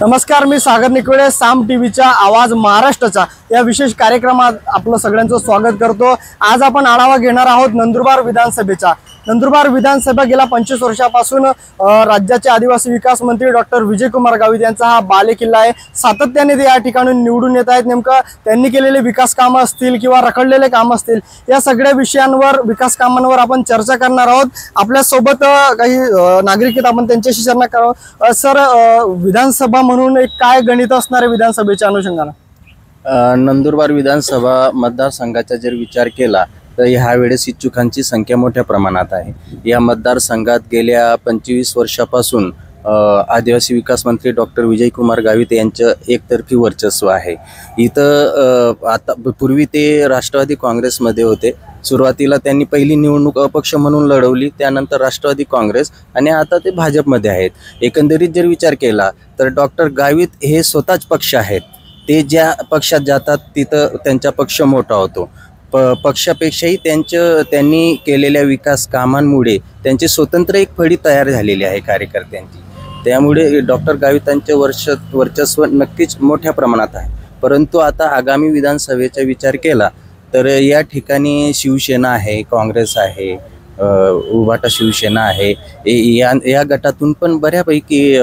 नमस्कार, मी सागर निकोळे. साम टीव्हीच्या आवाज महाराष्ट्राचा या विशेष कार्यक्रमात आपलं सगळ्यांचं स्वागत करतो. आज आपण आढावा घेणार आहोत नंदुरबार विधानसभेचा. नंदुरबार विधानसभा गेल्या 25 वर्षापासून राज्याचे आदिवासी विकास मंत्री डॉक्टर विजयकुमार गावित यांचा हा बालेकिल्ला आहे. सातत्याने ते या ठिकाणी निवडून येत आहेत. नेमकं त्यांनी केलेले विकास कामं असतील किंवा रखडलेले कामं असतील, या सगळ्या विषयांवर, विकास कामांवर आपण चर्चा करणार आहोत. आपल्या सोबत काही नागरिक आहेत, आपण त्यांच्याशी चर्चा करू. सर, विधानसभा म्हणून एक काय गणित असणार आहे विधानसभेच्या अनुषंगाने? नंदुरबार विधानसभा मतदारसंघाचा जर विचार केला तर ह्या वेळेस इच्छुकांची संख्या मोठ्या प्रमाणात आहे. या मतदारसंघात गेल्या 25 वर्षापासून आदिवासी विकास मंत्री डॉक्टर विजयकुमार गावित यांचं एकतर्फी वर्चस्व आहे. इथं आता पूर्वी ते राष्ट्रवादी काँग्रेसमध्ये होते. सुरुवातीला त्यांनी पहिली निवडणूक अपक्ष म्हणून लढवली, त्यानंतर राष्ट्रवादी काँग्रेस आणि आता ते भाजपमध्ये आहेत. एकंदरीत जर विचार केला तर डॉक्टर गावित हे स्वतःच पक्ष आहेत. ते ज्या पक्षात जातात तिथं त्यांचा पक्ष मोठा होतो. पक्षापेक्षाही त्यांनी केलेल्या विकास कामांमुळे त्यांची स्वतंत्र एक फळी तयार झालेली आहे कार्यकर्त्यांची. त्यामुळे डॉक्टर गावितांचे वर्चस्व नक्कीच मोठ्या प्रमाणात आहे. परंतु आता आगामी विधानसभेचा विचार केला तर या ठिकाणी शिवसेना आहे, काँग्रेस आहे, उभाटा शिवसेना आहे. या गटातून पण बऱ्यापैकी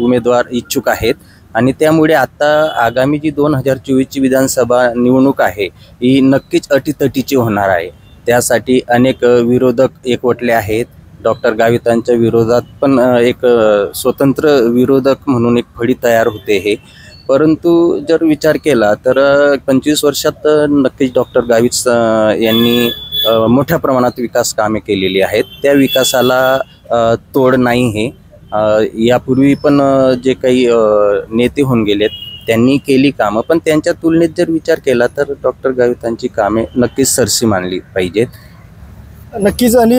उमेदवार इच्छुक आहेत आणि त्यामुळे आता आगामी जी 2024ची विधानसभा निवडणूक आहे ही नक्कीच अटीतटीची होणार आहे. त्यासाठी अनेक विरोधक एकवटले आहेत. डॉक्टर गावितांच्या विरोधात पण एक स्वतंत्र विरोधक म्हणून एक फळी तयार होते हे. परंतु जर विचार केला तर 25 वर्षात नक्कीच डॉक्टर गावित यांनी मोठ्या प्रमाणात विकास कामे केलेली आहेत. त्या विकासाला तोड नाही हे. यापूर्वी पण जे काही नेते होऊन गेलेत त्यांनी केली कामं, पण त्यांच्या तुलनेत जर विचार केला तर डॉक्टर गावितांची कामे नक्कीच सरसी मानली पाहिजेत. नक्कीच. आणि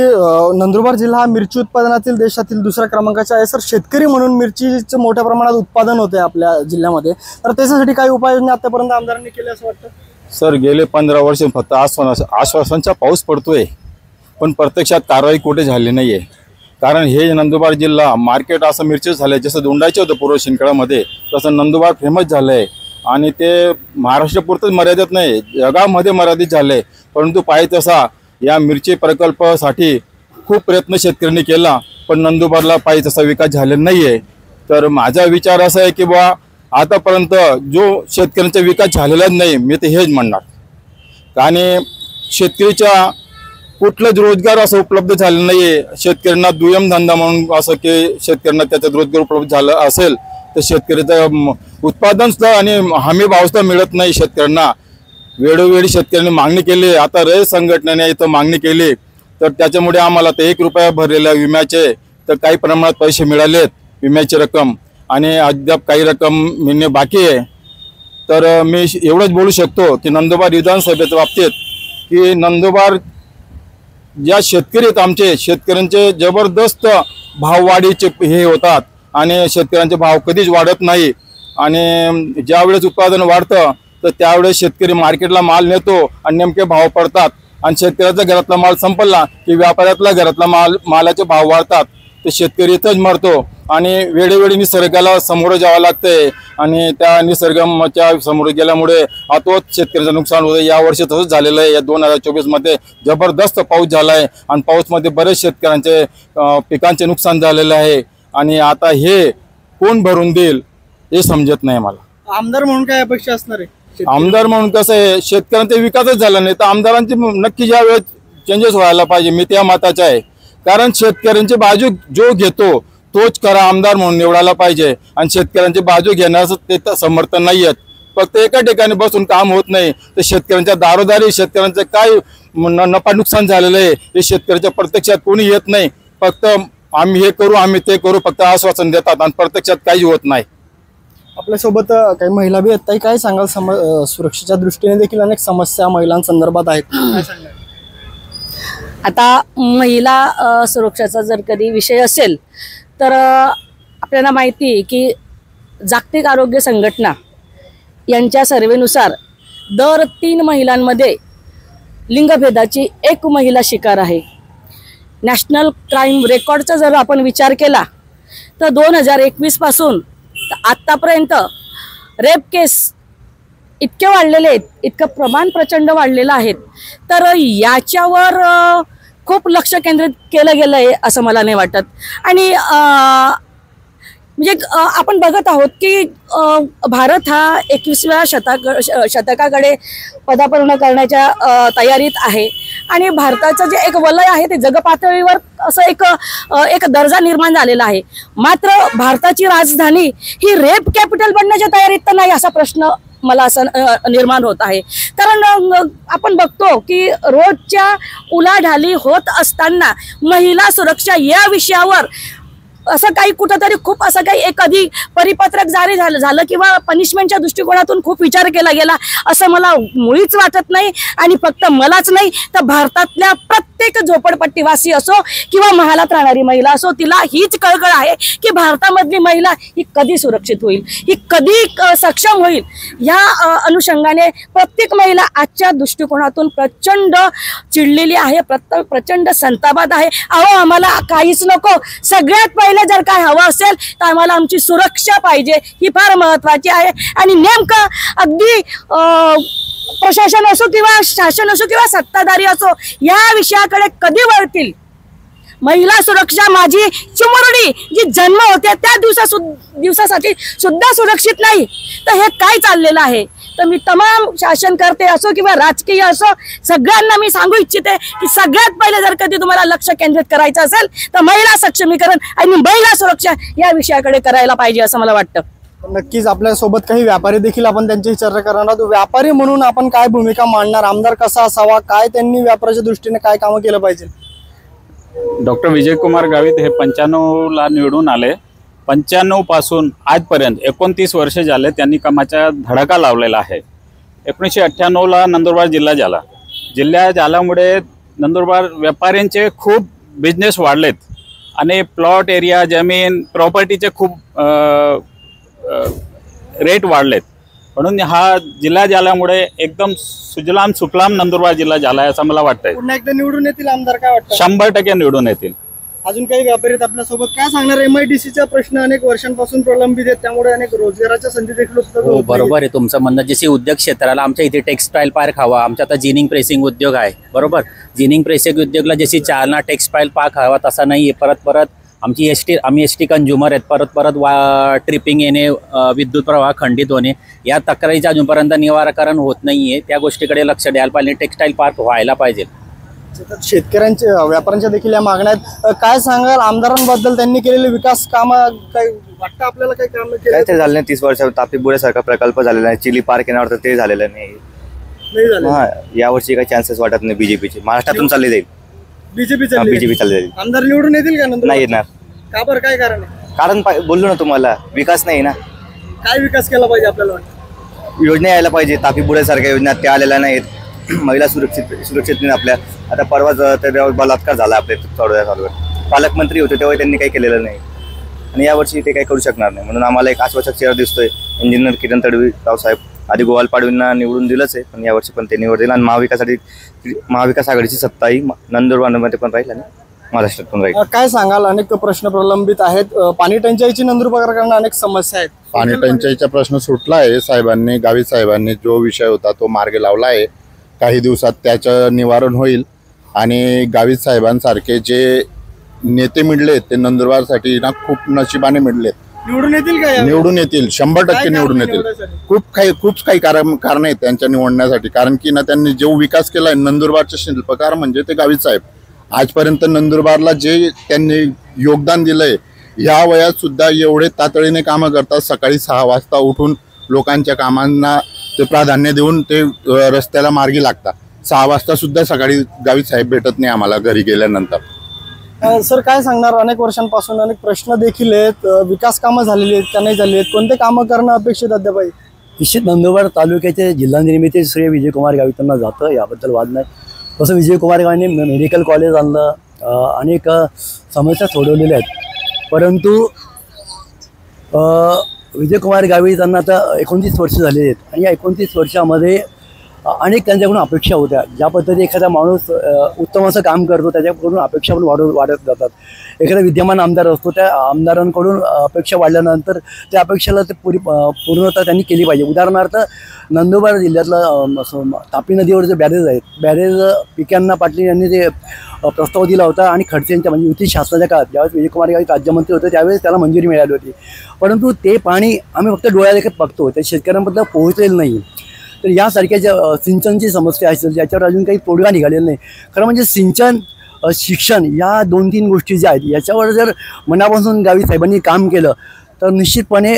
नंदुरबार जिल्हा हा मिरची उत्पादनातील देशातील दुसऱ्या क्रमांकाचा आहे. सर, शेतकरी म्हणून मिरचीचं मोठ्या प्रमाणात उत्पादन होते आपल्या जिल्ह्यामध्ये, तर त्याच्यासाठी काही उपाययोजना आतापर्यंत आमदारांनी केल्या असं वाटतं? सर, गेले 15 वर्ष फक्त आश्वासनचा पाऊस पडतोय, पण प्रत्यक्षात कारवाई कुठे झाली नाही आहे. कारण हे नंदुरबार जिल्हा मार्केट असं मिरची झालं आहे, जसं दोंडायचं होतं पूर्व शिंदखेड्यामध्ये, तसं नंदुरबार फेमस झालं आहे. आणि ते महाराष्ट्रापुरतंच मर्यादित नाही, जगामध्ये मर्यादित झालं आहे. परंतु पाहिजे तसा या मिरची प्रकल्पासाठी खूप प्रयत्न शेतकऱ्यांनी केला, पण नंदुरबारला पाहिजे तसा विकास झालेला नाही आहे. तर माझा विचार असा आहे की बा आतापर्यंत जो शेतकऱ्यांचा विकास झालेलाच नाही, मी तर हेच म्हणणार. आणि शेतकरीच्या कुठलंच रोजगार असं उपलब्ध झालं नाही आहे. शेतकऱ्यांना दुय्यम धंदा म्हणून असं की शेतकऱ्यांना त्याच्यात रोजगार उपलब्ध झालं असेल तर शेतकऱ्याचं उत्पादनसुद्धा आणि हमी भावसुद्धा मिळत नाही शेतकऱ्यांना. वेळोवेळी शेतकऱ्यांनी मागणी केली, आता रयत संघटनेने इथं मागणी केली, तर त्याच्यामुळे आम्हाला ते 1 रुपया भरलेल्या विम्याचे तर काही प्रमाणात पैसे मिळालेत, विम्याची रक्कम, आणि अद्याप काही रक्कम मिळणे बाकी आहे. तर मी एवढंच बोलू शकतो की नंदुरबार विधानसभेच्या बाबतीत की नंदुरबार ज्या शेतकरी आहेत आमचे, शेतकऱ्यांचे जबरदस्त भाववाढीचे हे होतात आणि शेतकऱ्यांचे भाव कधीच वाढत नाही. आणि ज्यावेळेस उत्पादन वाढतं तर त्यावेळेस शेतकरी मार्केटला माल नेतो आणि नेमके भाव पडतात. आणि शेतकऱ्याचा घरातला माल संपला की व्यापाऱ्यातला घरातला मालाचे भाव वाढतात, तर शेतकरी इथंच मरतो. आणि वेळोवेळी निसर्गाला सामोरं जावं लागतंय आणि त्या निसर्गाच्या समोर गेल्यामुळे आतोच शेतकऱ्याचं नुकसान होतं. यावर्षी तसंच झालेलं आहे. या 2024मध्ये जबरदस्त पाऊस झाला आहे आणि पाऊसमध्ये बरेच शेतकऱ्यांचे पिकांचे नुकसान झालेलं आहे. आणि आता हे कोण भरून देईल हे समजत नाही मला. आमदार म्हणून काय अपेक्षा असणार आहे? आमदार म्हणून कसं आहे, शेतकऱ्यांचा विकासच झाला नाही तर आमदारांची नक्की ज्यावेळेस चेंजेस व्हायला पाहिजे, मी त्या मताचा आहे. कारण शेतकऱ्यांची बाजू जो घेतो तोच खरा आमदार म्हणून निवडायला पाहिजे. आणि शेतकऱ्यांची बाजू घेण्याचं ते समर्थन नाही आहेत. फक्त एका ठिकाणी बसून काम होत नाही, तर शेतकऱ्यांच्या दारोदारी शेतकऱ्यांचं काय नफा नुकसान झालेलं आहे हे शेतकऱ्याच्या प्रत्यक्षात कोणी येत नाही. फक्त आम्ही हे करू, आम्ही ते करू, फक्त आश्वासन देतात आणि प्रत्यक्षात काही होत नाही. आपल्यासोबत काही महिला बी आहेत. काय सांगाल? सुरक्षेच्या दृष्टीने देखील अनेक समस्या महिलांसंदर्भात आहेत. आता महिला सुरक्षेचा जर कधी विषय असेल तर आपल्याला माहिती आहे की जागतिक आरोग्य संघटना यांच्या सर्वेनुसार दर 3 महिलांमध्ये लिंगभेदाची 1 महिला शिकार आहे. नॅशनल क्राईम रेकॉर्डचा जर आपण विचार केला तर 2021 पासून आत्तापर्यंत रेप केस इतके वाढलेले आहेत, इतकं प्रमाण प्रचंड वाढलेलं आहे, तर याच्यावर खूप लक्ष केंद्रित केलं गेलं आहे असं मला नाही वाटत. आणि म्हणजे आपण बघत आहोत की भारत हा 21व्या शतकाकडे पदार्पण करण्याच्या तयारीत आहे. आणि भारताचं जे एक वलय आहे ते जगपातळीवर असं एक दर्जा निर्माण झालेला आहे. मात्र भारताची राजधानी ही रेप कॅपिटल बनण्याच्या तयारीत तर नाही असा प्रश्न मला असं निर्माण होत आहे. कारण आपण बघतो की रोजच्या उलाढाली होत असताना महिला सुरक्षा या विषयावर असं काही कुठंतरी खूप असं काही एखादी परिपत्रक जारी झालं किंवा पनिशमेंटच्या दृष्टिकोनातून खूप विचार केला गेला असं मला मुळीच वाटत नाही. आणि फक्त मलाच नाही तर भारतातल्या प्रत्येक झोपडपट्टीवासी असो किंवा महालात राहणारी महिला असो, तिला हीच कळकळ आहे की भारतामधली महिला ही कधी सुरक्षित होईल, ही कधी सक्षम होईल. या अनुषंगाने प्रत्येक महिला आजच्या दृष्टिकोनातून प्रचंड चिडलेली आहे, प्रचंड संतापात आहे. अहो, आम्हाला काहीच नको, सगळ्यात पहिले जर काय हवं असेल तर आम्हाला आमची सुरक्षा पाहिजे, ही फार महत्वाची आहे. आणि नेमकं अगदी प्रशासन असो किंवा शासन असो किंवा सत्ताधारी असो या विषयाकडे कधी वळतील. महिला सुरक्षा माझी चिमुरडी जी जन्म होते त्या दिवसासाठी सुद्धा सुरक्षित नाही, तर हे काय चाललेलं आहे. तर मी तमाम शासनकर्ते असो किंवा राजकीय असो सगळ्यांना मी सांगू इच्छिते की सगळ्यात पहिले जर कधी तुम्हाला लक्ष केंद्रित करायचं असेल तर महिला सक्षमीकरण आणि महिला सुरक्षा या विषयाकडे करायला पाहिजे असं मला वाटतं. नक्कीच आपल्यासोबत काही व्यापारी देखील आपण त्यांची चर्चा करणार आहोत. व्यापारी म्हणून आपण काय भूमिका मांडणार, आमदार कसा असावा, काय त्यांनी व्यापाराच्या दृष्टीने काय कामं केलं पाहिजे. डॉक्टर विजयकुमार गावित हे 95ला निवडून आले. 95 पासून आजपर्यंत 29 वर्ष झाले त्यांनी कामाचा धडाका लावलेला आहे. 1998ला नंदुरबार जिल्हा झाला. जिल्हा झाल्यामुळे नंदुरबार व्यापाऱ्यांचे खूप बिझनेस वाढलेत आणि प्लॉट एरिया जमीन प्रॉपर्टीचे खूप रेट वाढलेत. म्हणून हा जिल्हा झाल्यामुळे एकदम सुजलाम सुफलाम नंदुरबार जिल्हा झाला आहे असं मला वाटतंय. पुन्हा एकदा निवडून येतील आमदार काय वाटतं? 100% निवडून येतील. अजून काही व्यापारी आहेत आपल्यासोबत, काय सांगणार? MIDCचा प्रश्न अनेक वर्षांपासून प्रलंबित आहेत, त्यामुळे अनेक रोजगाराच्या संधी देखील उपलब्ध होत हो, नाहीत. बरोबर आहे तुमचं म्हणणं. जसे उद्योग क्षेत्राला आमच्या इथे टेक्सटाईल पार्क हवा, आमच्या आता जिनिंग प्रेसिंग उद्योग आहे, बरोबर. जिनिंग प्रेसिंग उद्योगला जशी चालना टेक्सटाईल पार्क हवा तसा नाही आहे. परत आमची आम्ही एस टी कंझ्युमर आहेत. परत ट्रिपिंग येणे, विद्युत प्रवाह खंडित होणे या तक्रारीचा अजूनपर्यंत निवारण होत नाही आहे. त्या गोष्टीकडे लक्ष द्यायला पाहिजे. टेक्सटाईल पार्क व्हायला पाहिजे. शेतकऱ्यांच्या व्यापाऱ्यांच्या देखील या मागण्या आहेत. काय सांगाल आमदारांबद्दल, त्यांनी केलेले विकास काम काय वाटतं आपल्याला? काही काम काय ते झालं नाही 30 वर्षात. तापी बुड्यासारखा प्रकल्प झालेला आहे. चिली पार्क येण्यावर तर ते झालेलं नाही. हा, यावर्षी काही चान्सेस वाटत नाही बीजेपीचे. महाराष्ट्रातून चालले जाईल बीजेपी बीजेपी चालले जाईल. आमदार निवडून येतील का नंतर? नाही येणार. का बरं, काय कारण आहे? कारण बोललो ना तुम्हाला, विकास नाही ना. काय विकास केला पाहिजे आपल्याला वाटतं? योजना यायला पाहिजे. तापी बुड्यासारख्या योजना त्या आलेल्या नाहीत. महिला सुरक्षित नाही. आपल्या आता परवाच त्याच्यावर बलात्कार झाला आपल्या चालूवर. पालकमंत्री होते तेव्हा त्यांनी काही केलेलं नाही आणि यावर्षी ते काही करू शकणार नाही. म्हणून आम्हाला एक आश्वासक चेहरा दिसतोय. इंजिनियर किरण तडवी रावसाहेब आधी गोवाल पाडवींना निवडून दिलंच आहे, पण यावर्षी पण ते निवड दिलं. आणि महाविकास आघाडीची सत्ताही नंदुरबारमध्ये पण राहील आणि महाराष्ट्रात पण राहील. काय सांगाल? अनेक प्रश्न प्रलंबित आहेत. पाणी टंचाईची नंदुरबारकरांना अनेक समस्या आहेत. पाणी टंचाईचा प्रश्न सुटला आहे. साहेबांनी, गावित साहेबांनी जो विषय होता तो मार्गी लावला आहे. काही दिवसात त्याचं निवारण होईल आणि गावित साहेबांसारखे जे नेते मिळले ते नंदुरबारसाठी ना खूप नशिबाने मिळले. निवडून येतील का? निवडून येतील, 100% निवडून येतील. खूप काही कारण आहेत त्यांच्या निवडण्यासाठी. कारण की ना त्यांनी जो विकास केलाय नंदुरबारचे शिल्पकार म्हणजे ते गावित साहेब. आजपर्यंत नंदुरबारला जे त्यांनी योगदान दिलंय, ह्या वयात सुद्धा एवढे तातडीने कामं करतात. सकाळी 6 वाजता उठून लोकांच्या कामांना ते प्राधान्य देऊन ते रस्त्याला मार्गी लागतात. 6 वाजता सुद्धा सकाळी गावित साहेब भेटत नाही आम्हाला घरी गेल्यानंतर. सर काय सांगणार? अनेक वर्षांपासून अनेक प्रश्न देखील आहेत. विकास कामं झालेली आहेत का नाही झाली आहेत? कोणते कामं करणं अपेक्षित अद्याप आहे? निश्चित नंदुरबार तालुक्याचे जिल्हा निर्मिती श्रेय विजयकुमार गावितांना जातं, याबद्दल वाद नाही. तसं विजयकुमार गावितांनी मेडिकल कॉलेज आणलं, अनेक समस्या सोडवलेल्या आहेत. परंतु विजयकुमार गावितांना आता 29 वर्ष झालेली आहेत आणि या 29 वर्षामध्ये अनेक त्यांच्याकडून अपेक्षा होत्या. ज्या पद्धतीने एखादा माणूस उत्तम असं काम करतो त्याच्याकडून अपेक्षा पण वाढत जातात. एखादा विद्यमान आमदार असतो, त्या आमदारांकडून अपेक्षा वाढल्यानंतर त्या अपेक्षेला ते पूर्णता त्यांनी केली पाहिजे. उदाहरणार्थ नंदुरबार जिल्ह्यातलं तापी नदीवर जे बॅरेज आहेत, बॅरेज पिकांना पाटील यांनी जे प्रस्ताव दिला होता आणि खडसे यांच्या म्हणजे युती शासनाच्या काळात ज्यावेळेस विजयकुमार गावित राज्यमंत्री होते त्यावेळेस त्याला मंजुरी मिळाली होती. परंतु ते पाणी आम्ही फक्त डोळ्यादेखत बघतो, त्या शेतकऱ्यांपर्यंत पोहोचलेलं नाही. तर यासारख्या ज्या सिंचनची समस्या असेल ज्याच्यावर अजून काही तोडगा निघालेला नाही. खरं म्हणजे सिंचन, शिक्षण या 2-3 गोष्टी ज्या आहेत याच्यावर जर मनापासून गावित साहेबांनी काम केलं तर निश्चितपणे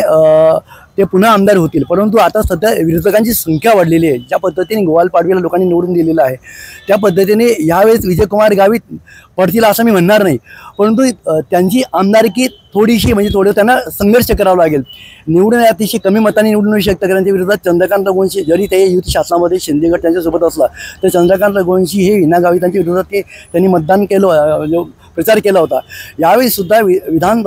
ते पुन्हा आमदार होतील. परंतु आता सध्या विरोधकांची संख्या वाढलेली आहे. ज्या पद्धतीने गोवाल पाडवीला लोकांनी निवडून दिलेलं आहे त्या पद्धतीने यावेळेस विजयकुमार गावित पडतील असं मी म्हणणार नाही. परंतु त्यांची आमदारकी थोडीशी म्हणजे थोडं त्यांना संघर्ष करावा लागेल. निवडून अतिशय कमी मताने निवडून येऊ शकतं. कारण त्या विरोधात चंद्रकांत रघुवंशी जरी ते युती शासनामध्ये शिंदे गट त्यांच्यासोबत असला तर चंद्रकांत रघुवंशी हे विना गावितांच्या विरोधात त्यांनी मतदान केलं, प्रचार केला होता. यावेळी सुद्धा विधान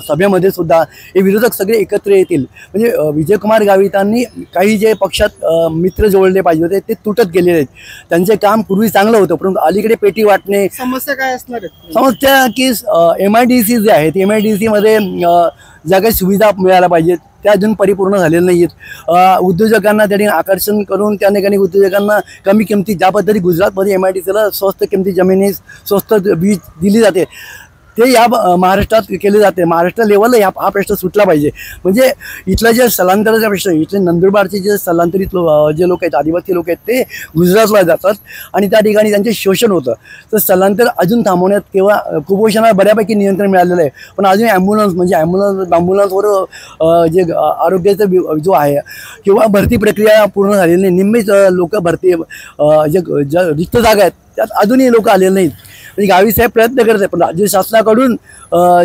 सभेमध्ये सुद्धा हे विरोधक सगळे एकत्र येतील. म्हणजे विजयकुमार गावितांनी काही जे पक्षात मित्र जोडले पाहिजे होते ते तुटत गेलेले आहेत. त्यांचे काम पूर्वी चांगलं होतं परंतु अलीकडे पेटी वाटणे. समस्या काय असणार आहेत? समस्या की MIDC जे आहेत MIDC मध्ये ज्या काही सुविधा मिळायला पाहिजेत त्या अजून परिपूर्ण झालेल्या नाही आहेत. उद्योजकांना त्यांनी आकर्षण करून त्या ठिकाणी उद्योजकांना कमी किमती ज्या पद्धती गुजरातमध्ये MIDCला स्वस्त किमती जमिनी स्वस्त वीज दिली जाते ते या महाराष्ट्रात केले जाते. महाराष्ट्र लेवलला हा प्रश्न सुटला पाहिजे. म्हणजे इथलं जे स्थलांतराचा प्रश्न, इथले नंदुरबारचे जे स्थलांतरित जे लोक आहेत, आदिवासी लोक आहेत ते गुजरातला जातात आणि त्या ठिकाणी त्यांचे शोषण होतं. तर स्थलांतर अजून थांबवण्यात किंवा कुपोषणाला बऱ्यापैकी नियंत्रण मिळालेलं आहे. पण अजून ॲम्ब्युलन्सवर जे आरोग्याचा जो आहे किंवा भरती प्रक्रिया पूर्ण झालेली नाही. निम्मेच लोक भरती जे रिक्त जागा आहेत त्यात अजूनही लोक आलेले नाहीत. म्हणजे गावित साहेब प्रयत्न करत आहेत पण राज्य शासनाकडून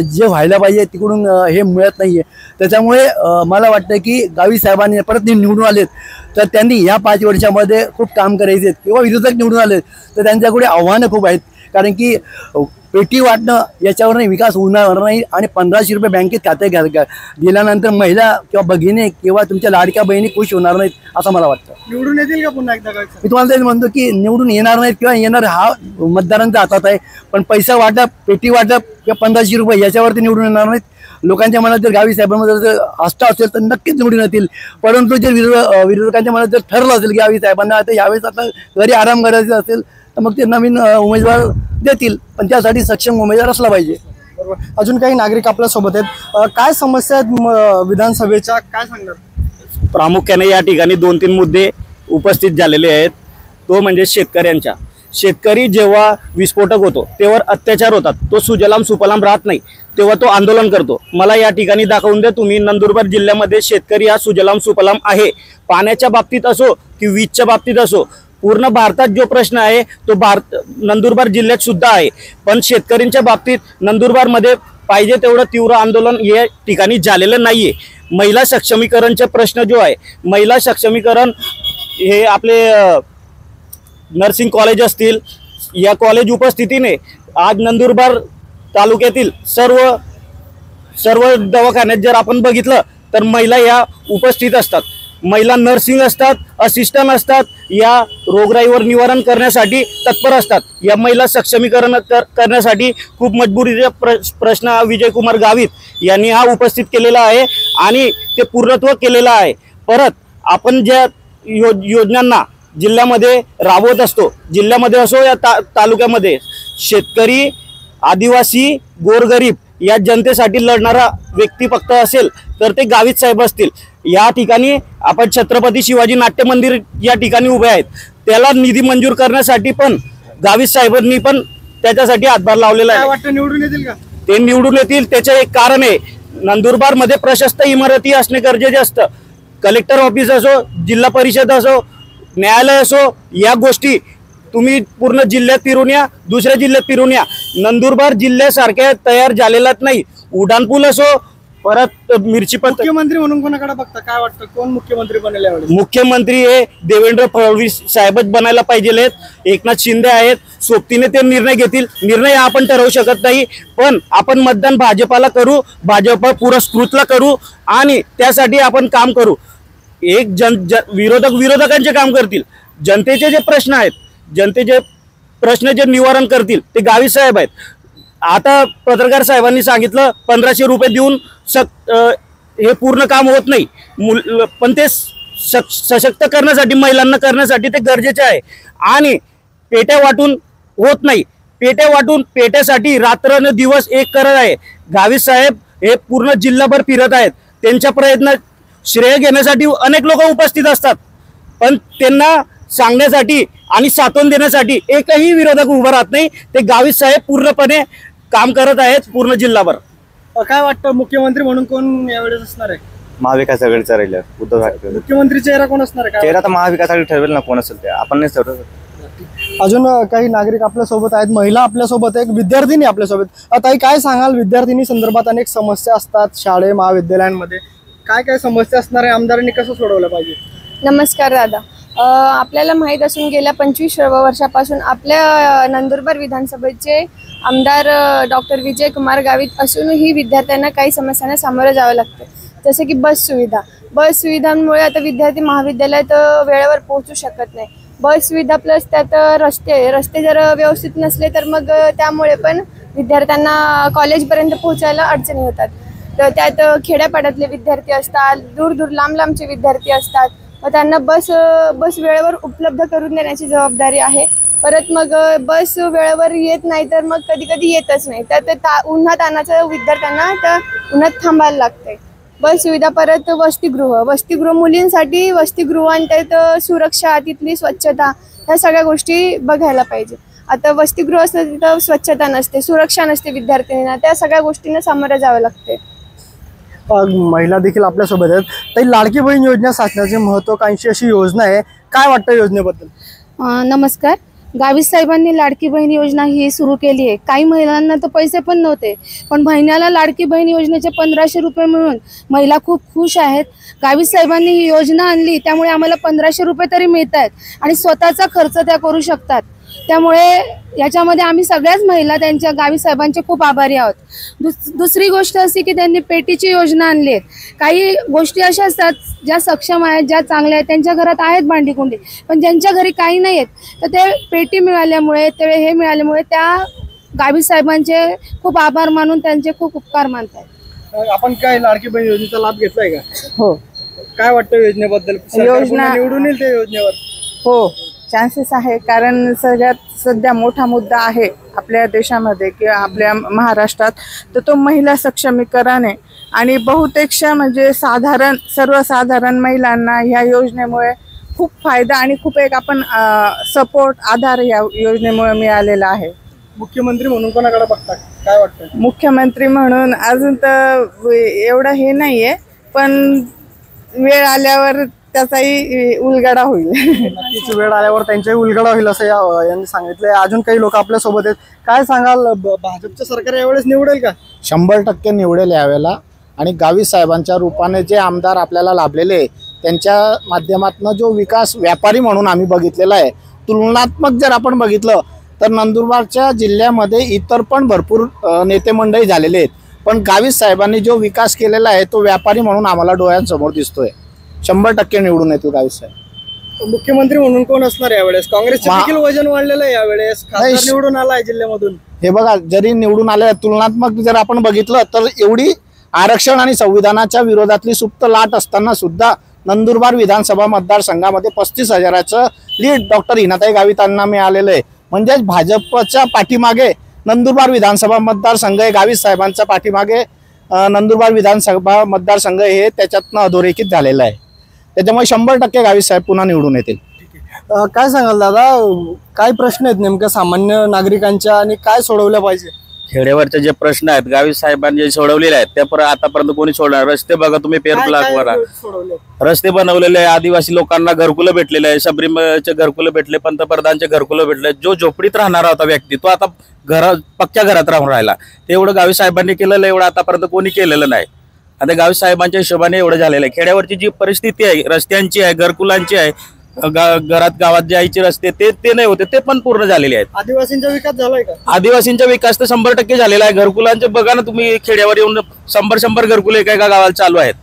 जे व्हायला पाहिजे तिकडून हे मिळत नाही आहे. त्याच्यामुळे मला वाटतं की गावित साहेबांनी परत निवडून आलेत तर त्यांनी या 5 वर्षामध्ये खूप काम करायचे आहेत किंवा विरोधक निवडून आलेत तर त्यांच्याकडे आव्हानं खूप आहेत. कारण की पेटी वाटणं याच्यावरही विकास होणार नाही आणि 1500 रुपये बँकेत खाते दिल्यानंतर महिला किंवा भगिनी किंवा तुमच्या लाडक्या बहिणी खुश होणार नाहीत असं मला वाटतं. निवडून येतील का पुन्हा एकदा? मी तुम्हाला तेच म्हणतो की निवडून येणार नाहीत किंवा येणार हा मतदारांच्या हातात आहे. पण पैसा वाटप, पेटी वाटप किंवा 1500 रुपये याच्यावरती निवडून येणार नाहीत. लोकांच्या मनात जर गावित साहेबांमध्ये जर आस्था असेल तर नक्कीच निवडून येतील. परंतु जर विरोधकांच्या मनात जर ठरलं असेल की गावित साहेबांना आता यावेळेस आता घरी आराम करायचा असेल तर मग ते नवीन उमेदवार देतील. पण त्यासाठी सक्षम उमेदवार असला पाहिजे. बरोबर. अजून काही नागरिक आपल्या सोबत आहेत. काय समस्या आहेत विधानसभेच्या, काय सांगणार? प्रामुख्याने या ठिकाणी 2-3 मुद्दे उपस्थित झालेले आहेत. तो म्हणजे शेतकऱ्यांच्या. शेतकरी जेव्हा विस्फोटक होतो तेव्हा अत्याचार होतात, तो सुजलाम सुफलाम राहत नाही, तेव्हा तो आंदोलन करतो. मला या ठिकाणी दाखवून द्या तुम्ही नंदुरबार जिल्ह्यामध्ये शेतकरी हा सुजलाम सुफलाम आहे. पाण्याच्या बाबतीत असो की वीजच्या बाबतीत असो, पूर्ण भारतात जो प्रश्न आहे तो नंदुरबार जिल्ह्यात सुद्धा आहे. पण शेतकऱ्यांच्या बाबतीत नंदुरबारमध्ये पाहिजे तेवढं तीव्र आंदोलन या ठिकाणी झालेलं नाहीये. महिला सक्षमीकरणचा प्रश्न जो आहे, महिला सक्षमीकरण हे आपले नर्सिंग कॉलेज असतील या कॉलेज उपस्थितीने आज नंदुरबार तालुक्यातील सर्व दवाखान्यात जर आपण बघितलं तर महिला या उपस्थित असतात. महिला नर्सिंग असतात, असिस्टंट असतात, या रोगराईवर निवारण करण्यासाठी तत्पर असतात. या महिला सक्षमीकरण करण्यासाठी खूप मजबुरीचा प्रश्न विजयकुमार गावित यांनी हा उपस्थित केलेला आहे आणि ते पूर्णत्व केलेलं आहे. परत आपण ज्या योजनांना जिल्ह्यामध्ये राबवत असतो, जिल्ह्यामध्ये असो या तालुक्यामध्ये, शेतकरी, आदिवासी, गोरगरीब या जनतेसाठी लढणारा व्यक्ती फक्त असेल तर ते गावित साहेब असतील. या ठिकाणी आपण छत्रपती शिवाजी नाट्य मंदिर या ठिकाणी उभे आहेत, त्याला निधी मंजूर करण्यासाठी पण गावित साहेबांनी पण त्याच्यासाठी हातभार लावलेला आहे. वाटतं निवडून येतील का? ते निवडून येतील. त्याचे एक कारण आहे, नंदुरबारमध्ये प्रशस्त इमारती असणे गरजेचे असतं. कलेक्टर ऑफिस असो, जिल्हा परिषद असो, न्यायालय असो, या गोष्टी तुम्ही पूर्ण जिल्ह्यात फिरून या, दुसऱ्या जिल्ह्यात फिरून या. नंदुरबार जिल्ह्यासारख्या तयार झालेलाच नाही. उड्डाणपूल असो, परत मिरची पण. मुख्यमंत्री म्हणून कोणाकडे बघता? काय वाटतं कोण मुख्यमंत्री बनेल यावेळेस? मुख्यमंत्री हे देवेंद्र फडणवीस साहेबच बनायला पाहिजे आहेत. एकनाथ शिंदे आहेत, सोबतीने ते निर्णय घेतील. निर्णय आपण ठरवू शकत नाही, पण आपण मतदान भाजपाला करू, भाजपा पुरस्कृतला करू आणि त्यासाठी आपण काम करू. एक विरोधकांचे काम करतील, जनतेचे जे प्रश्न आहेत, जनतेचे प्रश्न जे निवारण करतील ते गावित साहेब आहेत. आता पत्रकार साहेबांनी सांगितलं 1500 रुपये देऊन हे पूर्ण काम होत नाही, पण ते सशक्त करण्यासाठी, महिलांना करण्यासाठी ते गरजेचे आहे. आणि पेट्या वाटून होत नाही, पेट्या वाटून पेट्यासाठी रात्र दिवस एक करत आहे. गावित साहेब हे पूर्ण जिल्हाभर फिरत आहेत. त्यांच्या प्रयत्न श्रेय घेण्यासाठी अनेक लोक उपस्थित असतात, पण त्यांना सांगण्यासाठी आणि सांत्वन देण्यासाठी एकही विरोधक उभा राहत नाही. ते गावित साहेब पूर्णपणे काम करत आहेत पूर्ण जिल्हाभर. काय वाटतं मुख्यमंत्री म्हणून कोण यावेळेस असणार आहे? महाविकास आघाडीचा राहील उद्धव ठाकरे. मुख्यमंत्री चेहरा कोण असणार आहे? चेहरा तर महाविकास आघाडी ठरवेल ना, कोण असेल ते, आपण नाही ठरवत. अजून काही नागरिक आपल्या सोबत आहेत, महिला आपल्या सोबत आहेत, विद्यार्थिनी आपल्या सोबत. ताई, काय सांगाल? विद्यार्थिनी संदर्भात अनेक समस्या असतात शाळे महाविद्यालयांमध्ये, काय काय समस्या असणार आहे? आमदारांनी कसं सोडवलं पाहिजे? नमस्कार दादा. आपल्याला माहीत असून गेल्या 25 वर्षापासून आपल्या नंदुरबार विधानसभेचे आमदार डॉक्टर विजय कुमार गावित असूनही विद्यार्थ्यांना काही समस्यांना सामोरं जावं लागतं. जसे की बस सुविधांमुळे आता विद्यार्थी महाविद्यालयात वेळेवर पोहोचू शकत नाही. बस सुविधा प्लस त्यात रस्ते जर व्यवस्थित नसले तर मग त्यामुळे पण विद्यार्थ्यांना कॉलेजपर्यंत पोहोचायला अडचणी होतात. तर त्यात खेड्यापाड्यातले विद्यार्थी असतात, दूर लांबचे विद्यार्थी असतात, मग त्यांना बस वेळेवर उपलब्ध करून देण्याची जबाबदारी आहे. परत मग बस वेळेवर येत नाही तर मग कधी येतच नाही, तर उन्हातानाचं विद्यार्थ्यांना तर उन्हात थांबायला लागतंय. बस सुविधा, परत वसतिगृह मुलींसाठी वसतिगृह आणि त्यात सुरक्षा, तिथली स्वच्छता, ह्या सगळ्या गोष्टी बघायला पाहिजे. आता वसतिगृह असतं तिथं स्वच्छता नसते, सुरक्षा नसते विद्यार्थ्यांना, त्या सगळ्या गोष्टींना सामोरं जावं लागते. महिला देखील आपल्यासोबत आहेत. ताई, लाडकी बहीण योजना शासनाची महत्वाकांक्षी अशी योजना आहे, काय वाटतं योजनेबद्दल? नमस्कार. गावित साहेबांनी लाडकी बहीण योजना ही सुरू केली आहे. काही महिलांना तर पैसे पण नव्हते, पण महिन्याला लाडकी बहीण योजनेचे 1500 रुपये मिळून महिला खूप खुश आहेत. गावित साहेबांनी ही योजना आणली त्यामुळे आम्हाला 1500 रुपये तरी मिळत आहेत आणि स्वतःचा खर्च त्या करू शकतात. त्यामुळे याच्यामध्ये आम्ही सगळ्याच महिला त्यांच्या गावित साहेबांचे खूप आभारी आहोत. दुसरी गोष्ट अशी की त्यांनी पेटीची योजना आणली आहे. काही गोष्टी अशा असतात ज्या सक्षम आहेत, ज्या चांगल्या आहेत, त्यांच्या घरात आहेत भांडीकुंडी, पण ज्यांच्या घरी काही नाही आहेत तर ते पेटी मिळाल्यामुळे, ते हे मिळाल्यामुळे त्या गावित साहेबांचे खूप आभार मानून त्यांचे खूप उपकार मानतात. आपण काय लाडकी बहीण योजनेचा लाभ घेतलाय का? हो. काय वाटतं योजनेबद्दल? योजना निवडून येईल त्या योजनेवर? हो, चान्सेस आहे, कारण सगळ्यात सध्या मोठा मुद्दा आहे आपल्या देशामध्ये किंवा आपल्या महाराष्ट्रात, तर तो महिला सक्षमीकरण आहे. आणि बहुतेकशा म्हणजे सर्वसाधारण महिलांना ह्या योजनेमुळे खूप फायदा आणि खूप एक आपण सपोर्ट, आधार या योजनेमुळे मिळालेला आहे. मुख्यमंत्री म्हणून कोणाकडे बघतात, काय वाटतं? मुख्यमंत्री म्हणून अजून तर एवढं हे नाहीये, पण वेळ आल्यावर त्याचाही उलगडा होईल. नक्कीच वेळ आल्यावर त्यांचाही उलगडा होईल असं यांनी सांगितलंय. अजून काही लोक आपल्या सोबत आहेत, काय सांगाल? भाजपचं सरकार यावेळेस निवडेल का? 100% निवडेल यावेळेला. आणि गावित साहेबांच्या रूपाने जे आमदार आपल्याला लाभलेले, त्यांच्या माध्यमातून जो विकास व्यापारी म्हणून आम्ही बघितलेला आहे, तुलनात्मक जर आपण बघितलं तर नंदुरबारच्या जिल्ह्यामध्ये इतर पण भरपूर नेते मंडळी झालेले आहेत, पण गावित साहेबांनी जो विकास केलेला आहे तो व्यापारी म्हणून आम्हाला डोळ्यांसमोर दिसतोय. 100% निवडून येतो गावित साहेब. मुख्यमंत्री म्हणून कोण असणार यावेळेस? काँग्रेसचे देखील वजन वाढलेलं आहे यावेळेस, खासदार निवडून आलाय जिल्ह्यामधून. हे बघा, जरी निवडून आले, तुलनात्मक जर आपण बघितलं तर एवढी आरक्षण आणि संविधानाच्या विरोधातली सुप्त लाट असताना सुद्धा नंदुरबार विधानसभा मतदारसंघामध्ये 35,000चं लीड डॉक्टर हिनाताई गावितांना मिळालेलं आहे. म्हणजेच भाजपच्या पाठीमागे नंदुरबार विधानसभा मतदारसंघ आहे, गावित साहेबांच्या पाठीमागे नंदुरबार विधानसभा मतदारसंघ हे त्याच्यातनं अधोरेखित झालेलं आहे. त्याच्यामुळे 100% गावित साहेब पुन्हा निवडून येतील. काय सांगाल दादा, काय प्रश्न आहेत नेमक्या सामान्य नागरिकांच्या आणि काय सोडवल्या पाहिजे? खेड्यावरचे जे प्रश्न आहेत गावित साहेबांनी जे सोडवलेले आहेत त्या आतापर्यंत कोणी सोडणार? रस्ते बघा तुम्ही, पेरब्लॉकवर रस्ते बनवलेले आहे, आदिवासी लोकांना घरकुलं भेटलेले आहे, शबरीमलचे घरकुलं भेटले, पंतप्रधानचे घरकुलं भेटले. जो झोपडीत राहणारा होता व्यक्ती तो आता पक्क्या घरात राहून राहिला. ते एवढं गावित साहेबांनी केलेलं एवढं आतापर्यंत कोणी केलेलं नाही. आता गावित साहेबांच्या हिशोबाने एवढं झालेलं आहे. खेड्यावरची जी परिस्थिती आहे, रस्त्यांची आहे, घरकुलांची आहे, गावात जायचे रस्ते ते नाही होते, ते पण पूर्ण झालेले आहेत. आदिवासींचा विकास झालाय का? आदिवासींचा विकास तर 100% झालेला आहे. घरकुलांचे बघा ना तुम्ही, खेड्यावर येऊन 100 घरकुले एका गावाला चालू आहेत.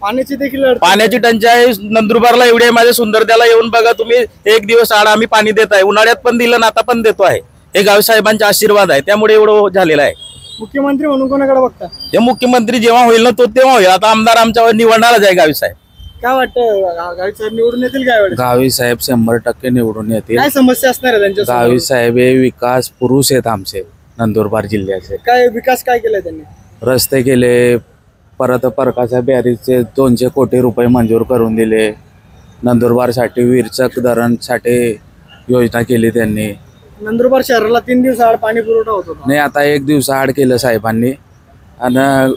पाण्याची देखील अडचण आहे. पाण्याची टंचाई नंदुरबारला एवढी आहे, माझ्या सुंदरतेला येऊन बघा तुम्ही. एक दिवस आड आम्ही पाणी देत आहे, उन्हाळ्यात पण दिलं ना, आता पण देतो आहे. हे गावी साहेबांचा आशीर्वाद आहे, त्यामुळे एवढं झालेलं आहे. मुख्यमंत्री म्हणून कोणाकडे बघता? हे मुख्यमंत्री जेव्हा होईल ना तो तेव्हा होईल. आता आमदार आमच्यावर निवडणारच आहे गावी साहेब. काय वाटतं गावी साहेब निवडून येतील काय वेळेस? गावी साहेब 100% निवडून येतील. काय समस्या असणार आहे त्यांच्या समोर? गावी साहेब हे विकास पुरुष आहेत आमचे नंदुरबार जिल्ह्याचे. काय विकास काय केलाय त्यांनी? रस्ते केले, परत परकाच्या बॅरीजचे 200 कोटी रुपये मंजूर करून दिले. नंदुरबारसाठी विरचक धरणसाठी योजना केली त्यांनी. नंदुरबार शहराला 3 दिवस आड पाणी पुरवठा होत होता. नाही, आता 1 दिवस आड केलं साहेबांनी. आणि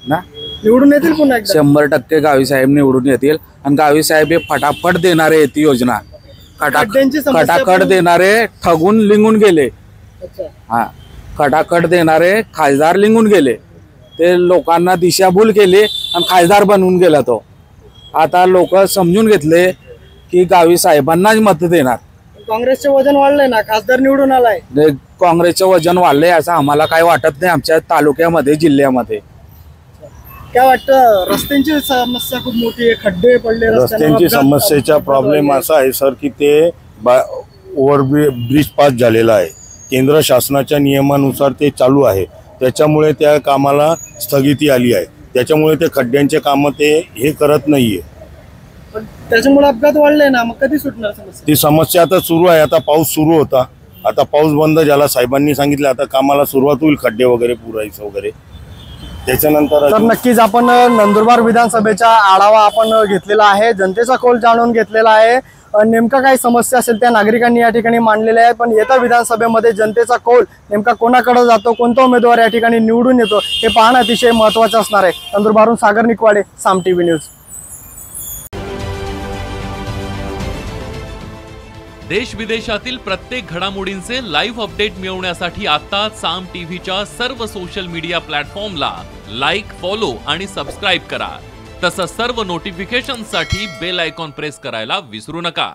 ना निवडून येतील पुन्हा एकदा? 100% गावी साहेब निवडून येतील. आणि गावी साहेब हे फटाफट देणारे आहेत ती योजना. खड्ड्यांची समस्या खटाखट पण- देणारे ठगून लिंगून गेले. अच्छा. हा, खटाखट देणारे खासदार लिंगून गेले. ते लोकांना दिशाभूल केली आणि खासदार बनवून गेला तो. आता लोक समजून घेतले की गावी साहेबांनाच मत देणार. काँग्रेसचे वजन वाढलंय ना, खासदार निवडून आलाय. काँग्रेसचं वजन वाढलंय असं आम्हाला काय वाटत नाही. आमच्या तालुक्यामध्ये जिल्ह्यामध्ये काय वाटतं? रस्त्यांची समस्या खूप मोठी आहे, खड्डे पडले रस्त्यांची समस्येचा प्रॉब्लेम असा आहे सर की ते ओव्हरब्रिज पास झालेला आहे. केंद्र शासनाच्या नियमानुसार ते चालू आहे, त्याच्यामुळे त्या कामाला स्थगिती आली आहे. त्याच्यामुळे ते खड्ड्यांचे कामं ते हे करत नाहीये. पण त्याच्यामुळे अपघात वाढले ना, मग कधी सुटणार समस्या? ती समस्या आता सुरू आहे. आता पाऊस सुरू होता, आता पाऊस बंद झाला. साहेबांनी सांगितलं आता कामाला सुरुवात होईल, खड्डे वगैरे पुरायचं वगैरे. त्याच्यानंतर तर नक्कीच आपण नंदुरबार विधानसभेचा आढावा आपण घेतलेला आहे, जनतेचा कौल जाणून घेतलेला आहे. नेमका काही समस्या असेल त्या नागरिकांनी या ठिकाणी मांडलेल्या आहेत. पण येत्या विधानसभेमध्ये जनतेचा कौल नेमका कोणाकडे जातो, कोणता उमेदवार या ठिकाणी निवडून येतो हे पाहणं अतिशय महत्त्वाचं असणार आहे. नंदुरबारहून सागर निकवाडे, साम टीव्ही न्यूज. देश विदेशातील प्रत्येक घडामोडींचे लाईव्ह अपडेट मिळवण्यासाठी आता साम टीव्हीच्या सर्व सोशल मीडिया प्लॅटफॉर्मला लाईक, फॉलो आणि सबस्क्राईब करा. तसंच सर्व नोटिफिकेशनसाठी बेल आयकॉन प्रेस करायला विसरू नका.